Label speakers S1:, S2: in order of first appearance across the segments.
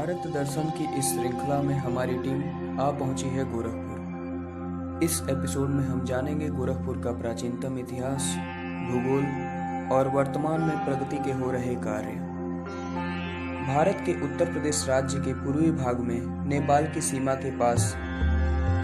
S1: भारत दर्शन की इस श्रृंखला में हमारी टीम आ पहुंची है गोरखपुर। इस एपिसोड में हम जानेंगे गोरखपुर का प्राचीनतम इतिहास, भूगोल और वर्तमान में प्रगति के हो रहे कार्य। भारत के उत्तर प्रदेश राज्य के पूर्वी भाग में नेपाल की सीमा के पास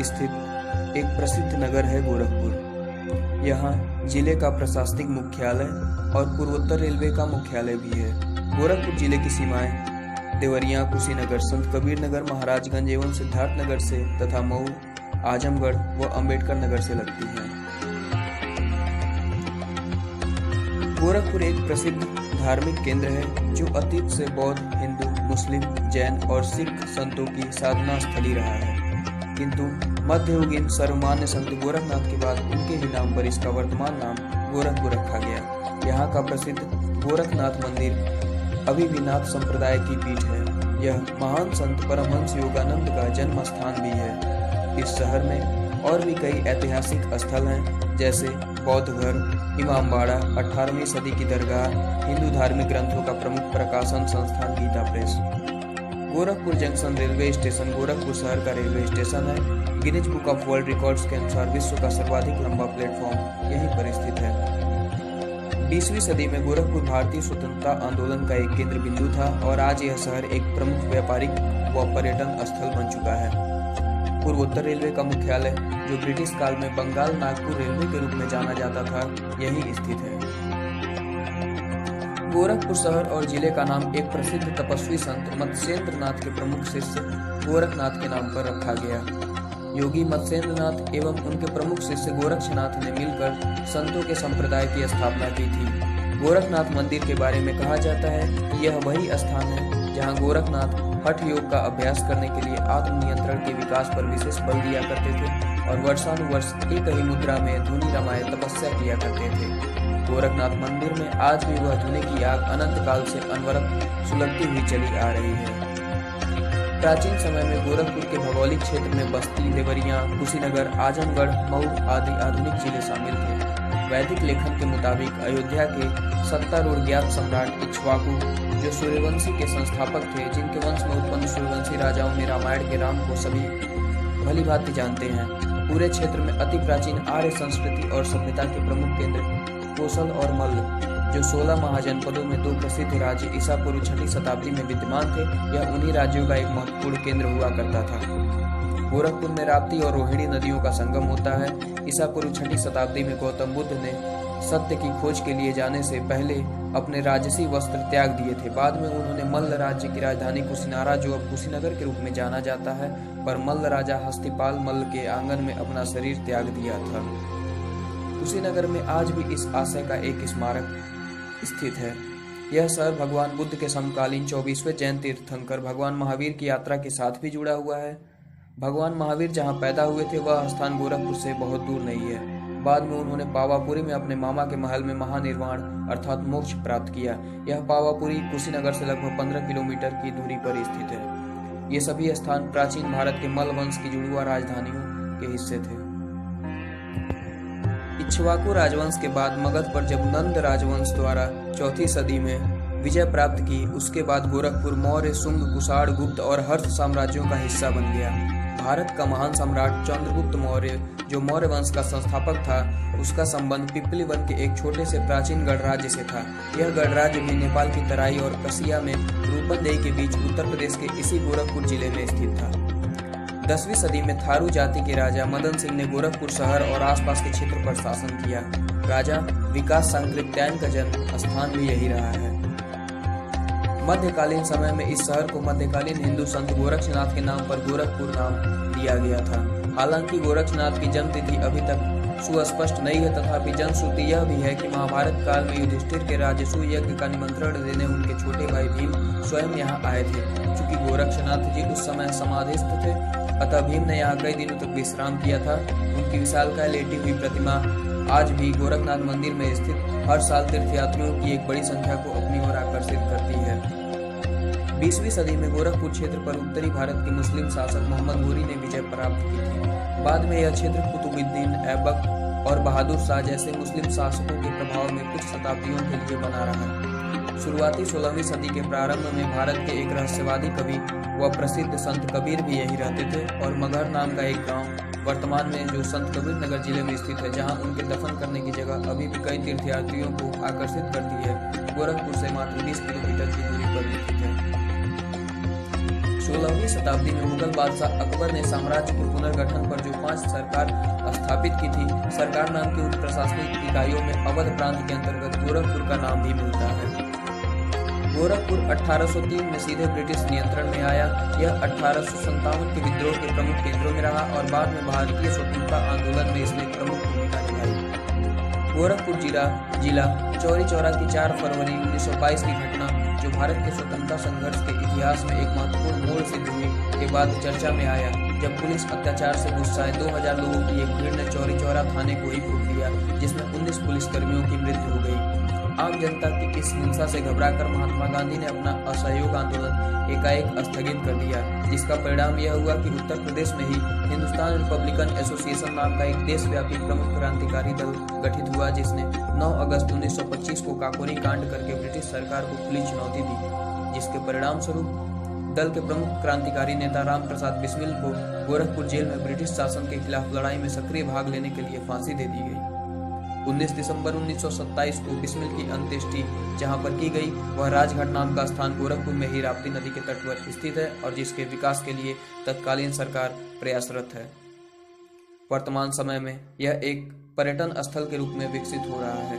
S1: स्थित एक प्रसिद्ध नगर है गोरखपुर। यहाँ जिले का प्रशासनिक मुख्यालय और पूर्वोत्तर रेलवे का मुख्यालय भी है। गोरखपुर जिले की सीमाएं देवरिया, कुशीनगर, संत कबीर नगर, महाराजगंज एवं सिद्धार्थ नगर से तथा मऊ, आजमगढ़ व अंबेडकर नगर से लगती हैं। गोरखपुर एक प्रसिद्ध धार्मिक केंद्र है जो अतीत से बौद्ध, हिंदू, मुस्लिम, जैन और सिख संतों की साधना स्थली रहा है, किंतु मध्ययुगीन सर्वमान्य संत गोरखनाथ के बाद उनके ही नाम पर इसका वर्तमान नाम गोरखपुर रखा गया। यहाँ का प्रसिद्ध गोरखनाथ मंदिर अभी भी नाथ संप्रदाय की पीठ है। यह महान संत परमहंस योगानंद का जन्म स्थान भी है। इस शहर में और भी कई ऐतिहासिक स्थल हैं, जैसे बौद्ध घर, इमामबाड़ा, 18वीं सदी की दरगाह, हिंदू धार्मिक ग्रंथों का प्रमुख प्रकाशन संस्थान Gita press. Gorakhpur junction railway station Gorakhpur शहर का रेलवे स्टेशन है। Guinness book of world records के अनुसार विश्व का सर्वाधिक लंबा प्लेटफॉर्म यहीं पर स्थित है। 20वीं सदी में गोरखपुर भारतीय स्वतंत्रता आंदोलन का एक केंद्र बिंदु था और आज यह शहर एक प्रमुख व्यापारिक व पर्यटन स्थल बन चुका है। पूर्वोत्तर रेलवे का मुख्यालय, जो ब्रिटिश काल में बंगाल नागपुर रेलवे के रूप में जाना जाता था, यहीं स्थित है। गोरखपुर शहर और जिले का नाम एक प्रसिद्ध तपस्वी संत मत्स्येंद्र नाथ के प्रमुख शिष्य गोरखनाथ के नाम पर रखा गया। योगी मत्स्येंद्र नाथ एवं उनके प्रमुख शिष्य गोरक्षनाथ ने मिलकर संतों के संप्रदाय की स्थापना की थी। गोरखनाथ मंदिर के बारे में कहा जाता है कि यह वही स्थान है जहां गोरखनाथ हठ योग का अभ्यास करने के लिए आत्मनियंत्रण के विकास पर विशेष बल दिया करते थे और वर्षानुवर्ष एक ही मुद्रा में धुनि रमाए तपस्या किया करते थे। गोरखनाथ मंदिर में आज भी वह धुनि की आग अनंत काल से अनवरत सुलगती हुई चली आ रही है। प्राचीन समय में गोरखपुर के भौगोलिक क्षेत्र में बस्ती, देवरिया, कुशीनगर, आजमगढ़, मऊ आदि आधुनिक जिले शामिल थे। वैदिक लेखन के मुताबिक अयोध्या के सत्तारूढ़ ज्ञात सम्राट इक्ष्वाकु, जो सूर्यवंशी के संस्थापक थे, जिनके वंश में उत्पन्न सूर्यवंशी राजाओं ने रामायण के राम को सभी भली भांति जानते हैं। पूरे क्षेत्र में अति प्राचीन आर्य संस्कृति और सभ्यता के प्रमुख केंद्र कोसल और मल्ल, जो 16 महाजनपदों में 2 प्रसिद्ध राज्य ईसा पूर्व 6वीं शताब्दी में विद्यमान थे, यह उन्हीं राज्यों का एक महत्वपूर्ण केंद्र हुआ करता था। गोरखपुर में राप्ती और रोहिणी नदियों का संगम होता है। ईसा पूर्व 6वीं शताब्दी में गौतम बुद्ध ने सत्य की खोज के लिए जाने से पहले अपने राजसी वस्त्र त्याग दिए थे। बाद में उन्होंने मल्ल राज्य की राजधानी कुशीनारा, जो अब कुशीनगर के रूप में जाना जाता है, पर मल्ल राजा हस्तिपाल मल्ल के आंगन में अपना शरीर त्याग दिया था। कुशीनगर में आज भी इस आशय का एक स्मारक स्थित है। यह शहर भगवान बुद्ध के समकालीन 24वें जैन तीर्थंकर भगवान महावीर की यात्रा के साथ भी जुड़ा हुआ है। भगवान महावीर जहां पैदा हुए थे, वह स्थान गोरखपुर से बहुत दूर नहीं है। बाद में उन्होंने पावापुरी में अपने मामा के महल में महानिर्वाण अर्थात मोक्ष प्राप्त किया। यह पावापुरी कुशीनगर से लगभग 15 किलोमीटर की दूरी पर स्थित है। ये सभी स्थान प्राचीन भारत के मल्ल वंश की जुड़वा राजधानियों के हिस्से थे। इक्ष्वाकु राजवंश के बाद मगध पर जब नंद राजवंश द्वारा 4वीं सदी में विजय प्राप्त की, उसके बाद गोरखपुर मौर्य, शुंग, कुषाण, गुप्त और हर्ष साम्राज्यों का हिस्सा बन गया। भारत का महान सम्राट चंद्रगुप्त मौर्य, जो मौर्य वंश का संस्थापक था, उसका संबंध पिपली वन के एक छोटे से प्राचीन गणराज्य से था। यह गणराज्य भी नेपाल की तराई और कसिया में रूपंदेही के बीच उत्तर प्रदेश के इसी गोरखपुर जिले में स्थित था। 10वीं सदी में थारू जाति के राजा मदन सिंह ने गोरखपुर शहर और आसपास के क्षेत्र पर शासन किया। राजा विकास सांकृत्यायन का जन्म स्थान भी यही रहा है। मध्यकालीन समय में इस शहर को मध्यकालीन हिंदू संत गोरक्षनाथ के नाम पर गोरखपुर नाम दिया गया था। हालांकि गोरक्षनाथ की जन्म तिथि अभी तक सुस्पष्ट नहीं है, तथापि जनश्रुति यह भी है कि महाभारत काल में युधिष्ठिर के राजसूय यज्ञ का निमंत्रण देने उनके छोटे भाई भीम स्वयं यहाँ आए थे। चूंकि गोरक्षनाथ जी उस समय समाधिस्थ थे, अतः भीम ने यहाँ कई दिनों तक विश्राम किया था। उनकी विशालकाय लेटी हुई प्रतिमा आज भी गोरखनाथ मंदिर में स्थित हर साल तीर्थयात्रियों की एक बड़ी संख्या को अपनी ओर आकर्षित करती है। 20वीं सदी में गोरखपुर क्षेत्र पर उत्तरी भारत के मुस्लिम शासक मोहम्मद घोरी ने विजय प्राप्त की थी। बाद में यह क्षेत्र कुतुबुद्दीन ऐबक और बहादुर शाह जैसे मुस्लिम शासकों के प्रभाव में कुछ शताब्दियों के लिए बना रहा। शुरुआती 16वीं सदी के प्रारंभ में भारत के एक रहस्यवादी कवि व प्रसिद्ध संत कबीर भी यही रहते थे और मगहर नाम का एक गांव वर्तमान में जो संत कबीर नगर जिले में स्थित है, जहां उनके दफन करने की जगह अभी भी कई तीर्थयात्रियों को आकर्षित करती है, गोरखपुर से मात्र 20 किलोमीटर की दूरी पर स्थित है। 16वीं शताब्दी में मुगल बादशाह अकबर ने साम्राज्य के पुनर्गठन पर जो 5 सरकार स्थापित की थी, सरकार नाम की उन प्रशासनिक इकाइयों में अवध प्रांत के अंतर्गत गोरखपुर का नाम भी मिलता है। गोरखपुर 1803 में सीधे ब्रिटिश नियंत्रण में आया। यह 1857 के विद्रोह के प्रमुख केंद्रों में रहा और बाद में भारतीय स्वतंत्रता आंदोलन में इसने प्रमुख भूमिका निभाई। गोरखपुर जिला चौरी चौरा की 4 फरवरी 1922 की घटना, जो भारत के स्वतंत्रता संघर्ष के इतिहास में एक महत्वपूर्ण मोड़ सिद्ध हुई, के बाद चर्चा में आया, जब पुलिस अत्याचार से गुस्साए 2000 लोगों की एक भीड़ ने चौरी चौरा थाने को ही फूंक दिया, जिसमें 19 पुलिसकर्मियों की मृत्यु हो गई। आम जनता की इस हिंसा से घबराकर महात्मा गांधी ने अपना असहयोग आंदोलन एकाएक स्थगित कर दिया, जिसका परिणाम यह हुआ कि उत्तर प्रदेश में ही हिंदुस्तान रिपब्लिकन एसोसिएशन नाम का एक देशव्यापी प्रमुख क्रांतिकारी दल गठित हुआ, जिसने 9 अगस्त 1925 को काकोरी कांड करके ब्रिटिश सरकार को खुली चुनौती दी, जिसके परिणाम स्वरूप दल के प्रमुख क्रांतिकारी नेता राम प्रसाद बिस्मिल को गोरखपुर जेल में ब्रिटिश शासन के खिलाफ लड़ाई में सक्रिय भाग लेने के लिए फांसी दे दी गई। 19 दिसंबर 1927 को बिस्मिल की अंत्येष्टि जहां पर की गई, वह राजघाट नाम का स्थान गोरखपुर में ही राप्ती नदी के तट पर स्थित है और जिसके विकास के लिए तत्कालीन सरकार प्रयासरत है। वर्तमान समय में यह एक पर्यटन स्थल के रूप में विकसित हो रहा है।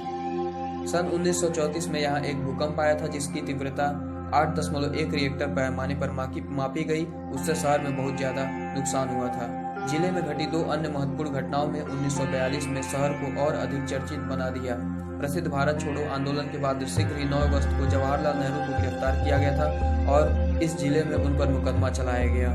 S1: सन 1934 में यहाँ एक भूकंप आया था, जिसकी तीव्रता 8.1 रिएक्टर पैमाने पर मापी गई। उससे शहर में बहुत ज्यादा नुकसान हुआ था। जिले में घटी 2 अन्य महत्वपूर्ण घटनाओं में 1942 में शहर को और अधिक चर्चित बना दिया। प्रसिद्ध भारत छोड़ो आंदोलन के बाद शीघ्र ही 9 अगस्त को जवाहरलाल नेहरू को गिरफ्तार किया गया था और इस जिले में उन पर मुकदमा चलाया गया।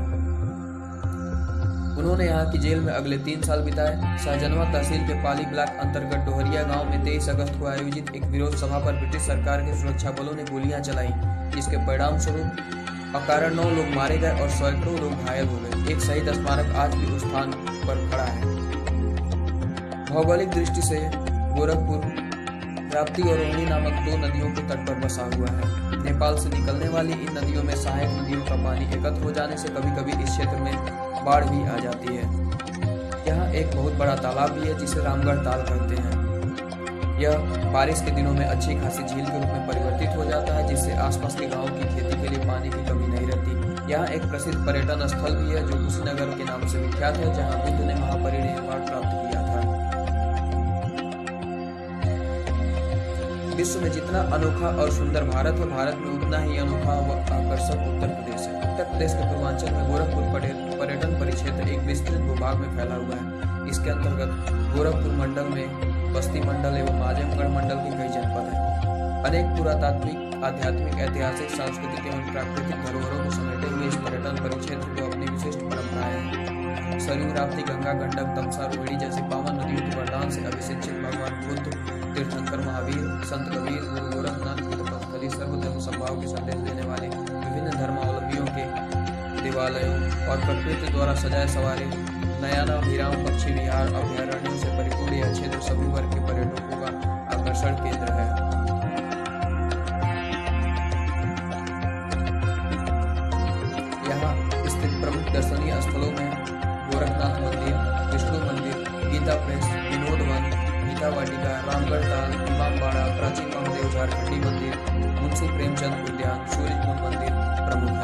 S1: उन्होंने यहाँ की जेल में अगले 3 साल बिताए। शाहजनवा तहसील के पाली ब्लॉक अंतर्गत डोहरिया गांव में 23 अगस्त को आयोजित एक विरोध सभा पर ब्रिटिश सरकार के सुरक्षा बलों ने गोलियां चलाई, जिसके परिणाम स्वरूप अकारण 9 लोग मारे गए और सैकड़ों लोग घायल हो गए। एक शहीद स्मारक आज भी उस स्थान पर खड़ा है। भौगोलिक दृष्टि से गोरखपुर राप्ती और रोहिणी नामक 2 नदियों के तट पर बसा हुआ है। नेपाल से निकलने वाली इन नदियों में सहायक नदियों का पानी एकत्र हो जाने से कभी कभी इस क्षेत्र में बाढ़ भी आ जाती है। यहाँ एक बहुत बड़ा तालाब भी है, जिसे रामगढ़ ताल कहते हैं। यह बारिश के दिनों में अच्छी खासी झील के रूप में परिवर्तित हो जाता है, जिससे आसपास के गांवों की खेती के लिए पानी की कमी नहीं रहती। यहाँ एक प्रसिद्ध पर्यटन स्थल भी है, जो कुशीनगर के नाम से विख्यात है, जहाँ बुद्ध ने महापरिनिर्वाण प्राप्त किया था। विश्व में जितना अनोखा और सुंदर भारत है, भारत में उतना ही अनोखा व आकर्षक उत्तर प्रदेश है। उत्तर प्रदेश के पूर्वांचल में गोरखपुर पर्यटन परिक्षेत्र एक विस्तृत भूभाग में फैला हुआ है। इसके अंतर्गत गोरखपुर मंडल में बस्ती मंडल एवं आजमगढ़ मंडल के कई जनपद हैं। अनेक पुरातात्विक, आध्यात्मिक, ऐतिहासिक, सांस्कृतिक एवं प्राकृतिक धरोहरों को समेटे हुए इस पर्यटन परिक्षेत्र को अपनी विशिष्ट परंपराएं हैं। सरयू, राप्ती, गंगा, गंडक, तमसा, रोहिणी जैसी पावन नदियों के वरदान से अभिषिक्त भगवान बुद्ध, तीर्थंकर महावीर, संत कबीर, गुरु गोरखनाथ की तपस्थली, सर्वधर्म समभाव के संदेश देने वाले विभिन्न धर्मावलंबियों के देवालयों और प्रकृति द्वारा सजाए सवारे नयाना, अभिराम, पक्षी विहार, अभयारण्यों से परिपूर्ण यह क्षेत्र सभी वर्ग के पर्यटकों का आकर्षण केंद्र है। यहाँ स्थित प्रमुख दर्शनीय स्थलों में गोरखनाथ मंदिर, विष्णु मंदिर, गीता प्रेस, विनोद वन, गीता वाटिका, रामगढ़ ताल, इमामबाड़ा, प्राचीन महादेव झारखंडी मंदिर, मुंशी प्रेमचंद उद्यान, सूर्यकुंड मंदिर प्रमुख